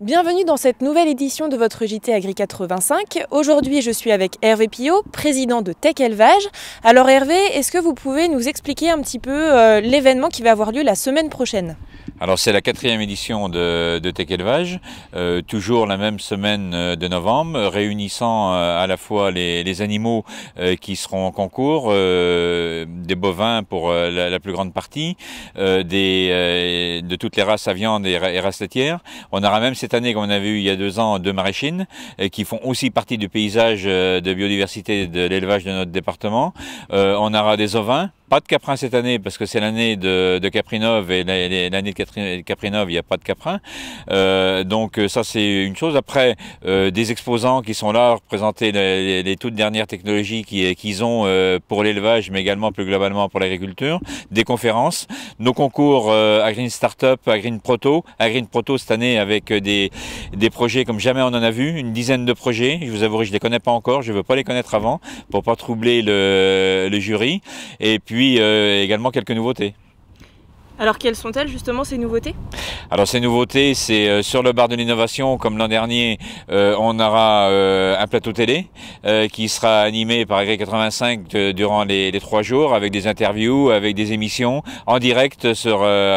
Bienvenue dans cette nouvelle édition de votre JT Agri 85. Aujourd'hui, je suis avec Hervé Pillot, président de Tech Élevage. Alors Hervé, est-ce que vous pouvez nous expliquer un petit peu l'événement qui va avoir lieu la semaine prochaine ? Alors c'est la 4e édition de Tech Élevage, toujours la même semaine de novembre, réunissant à la fois les animaux qui seront en concours, des bovins pour la plus grande partie, de toutes les races à viande et races laitières. On aura même cette année, comme on avait eu il y a 2 ans, 2 maraîchines qui font aussi partie du paysage de biodiversité de l'élevage de notre département. On aura des ovins. Pas de caprins cette année parce que c'est l'année de Caprinov et l'année de Caprinov, il n'y a pas de caprins. Donc ça c'est une chose. Après, des exposants qui sont là, représenter les toutes dernières technologies qu'ils ont pour l'élevage, mais également plus globalement pour l'agriculture. Des conférences, nos concours Agreen Startup, Agreen Proto. Agreen Proto cette année avec des projets comme jamais on en a vu, une dizaine de projets. Je vous avouerai, je ne les connais pas encore, je ne veux pas les connaître avant pour pas troubler le jury. Et puis également quelques nouveautés. Alors quelles sont-elles justement ces nouveautés ? Alors ces nouveautés, c'est sur le bar de l'innovation, comme l'an dernier, on aura un plateau télé qui sera animé par Agri 85 durant les 3 jours avec des interviews, avec des émissions en direct sur Agri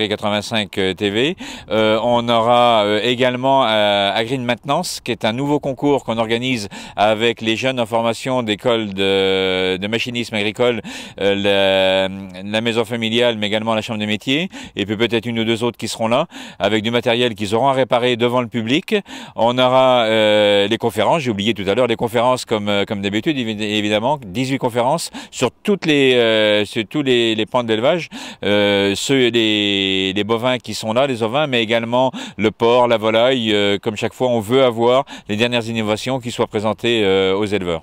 85 TV. On aura également Agreen Maintenance, qui est un nouveau concours qu'on organise avec les jeunes en formation d'école de machinisme agricole, la maison familiale, mais également la chambre des métiers, et puis peut-être une ou 2 autres qui seront là, avec du matériel qu'ils auront à réparer devant le public. On aura les conférences, j'ai oublié tout à l'heure, les conférences comme d'habitude, évidemment, 18 conférences sur tous les pans de l'élevage, les bovins qui sont là, les ovins, mais également le porc, la volaille, comme chaque fois on veut avoir les dernières innovations qui soient présentées aux éleveurs.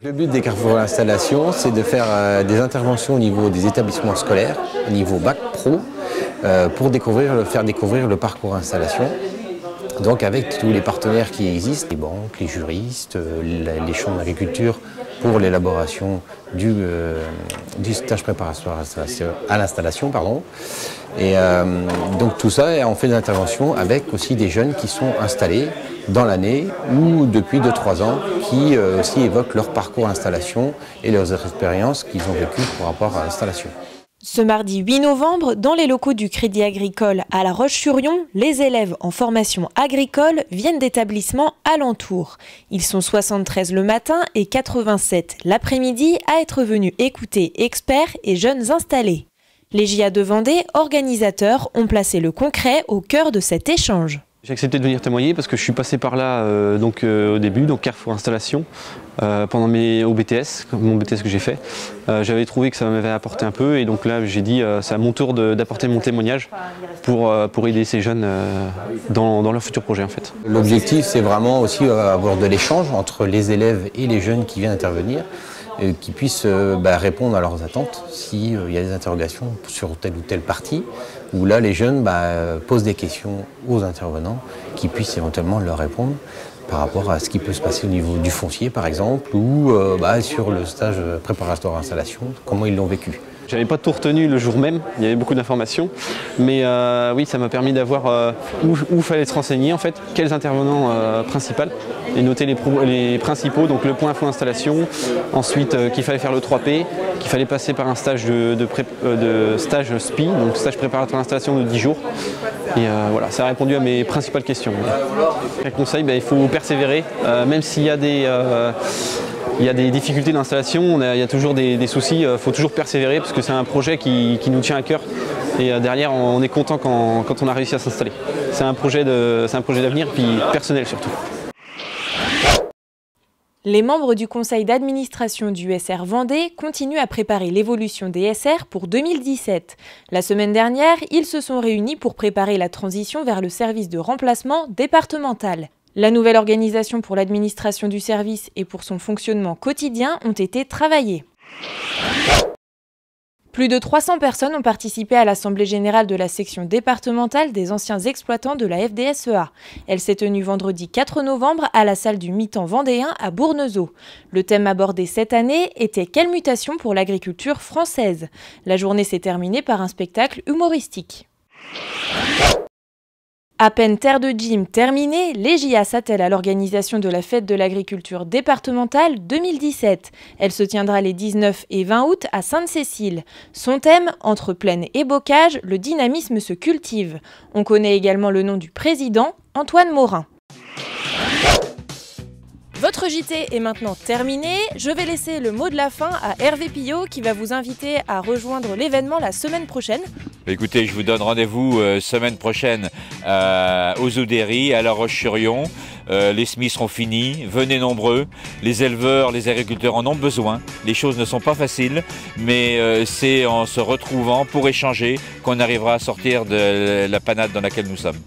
Le but des carrefours d'installation, c'est de faire des interventions au niveau des établissements scolaires, au niveau bac pro, pour faire découvrir le parcours installation. Donc avec tous les partenaires qui existent, les banques, les juristes, les chambres d'agriculture pour l'élaboration du stage préparatoire à l'installation. Et donc tout ça, on fait des interventions avec aussi des jeunes qui sont installés dans l'année ou depuis 2-3 ans qui aussi évoquent leur parcours installation et leurs expériences qu'ils ont vécues par rapport à l'installation. Ce mardi 8 novembre, dans les locaux du Crédit Agricole à La Roche-sur-Yon, les élèves en formation agricole viennent d'établissements alentours. Ils sont 73 le matin et 87 l'après-midi à être venus écouter experts et jeunes installés. Les JA de Vendée, organisateurs, ont placé le concret au cœur de cet échange. J'ai accepté de venir témoigner parce que je suis passé par là au début, donc Carrefour Installation, pendant mon BTS que j'ai fait. J'avais trouvé que ça m'avait apporté un peu et donc là j'ai dit c'est à mon tour d'apporter mon témoignage pour aider ces jeunes dans leur futur projet en fait. L'objectif c'est vraiment aussi avoir de l'échange entre les élèves et les jeunes qui viennent intervenir, qui puissent répondre à leurs attentes s'il y a des interrogations sur telle ou telle partie, où là les jeunes posent des questions aux intervenants qui puissent éventuellement leur répondre par rapport à ce qui peut se passer au niveau du foncier par exemple, ou sur le stage préparatoire installation, comment ils l'ont vécu. J'avais pas tout retenu le jour même, il y avait beaucoup d'informations, mais oui, ça m'a permis d'avoir où fallait se renseigner en fait, quels intervenants principaux, et noter les principaux, donc le point info installation, ensuite qu'il fallait faire le 3P, qu'il fallait passer par un stage de stage SPI, donc stage préparatoire d'installation de 10 jours, et voilà, ça a répondu à mes principales questions. Quel conseil, il faut persévérer, même s'il y a des difficultés d'installation, il y a toujours des soucis, il faut toujours persévérer parce que c'est un projet qui nous tient à cœur et derrière on est content quand on a réussi à s'installer. C'est un projet d'avenir et puis personnel surtout. Les membres du conseil d'administration du SR Vendée continuent à préparer l'évolution des SR pour 2017. La semaine dernière, ils se sont réunis pour préparer la transition vers le service de remplacement départemental. La nouvelle organisation pour l'administration du service et pour son fonctionnement quotidien ont été travaillées. Plus de 300 personnes ont participé à l'Assemblée générale de la section départementale des anciens exploitants de la FDSEA. Elle s'est tenue vendredi 4 novembre à la salle du Mi-temps vendéen à Bournezeau. Le thème abordé cette année était « Quelle mutation pour l'agriculture française ?» La journée s'est terminée par un spectacle humoristique. À peine terre de gym terminée, les JA s'attellent à l'organisation de la fête de l'agriculture départementale 2017. Elle se tiendra les 19 et 20 août à Sainte-Cécile. Son thème, entre plaine et bocage, le dynamisme se cultive. On connaît également le nom du président, Antoine Morin. Votre JT est maintenant terminé. Je vais laisser le mot de la fin à Hervé Pillot qui va vous inviter à rejoindre l'événement la semaine prochaine. Écoutez, je vous donne rendez-vous semaine prochaine aux Oudéry, à La Roche-sur-Yon. Les semis seront finis, venez nombreux. Les éleveurs, les agriculteurs en ont besoin. Les choses ne sont pas faciles, mais c'est en se retrouvant pour échanger qu'on arrivera à sortir de la panade dans laquelle nous sommes.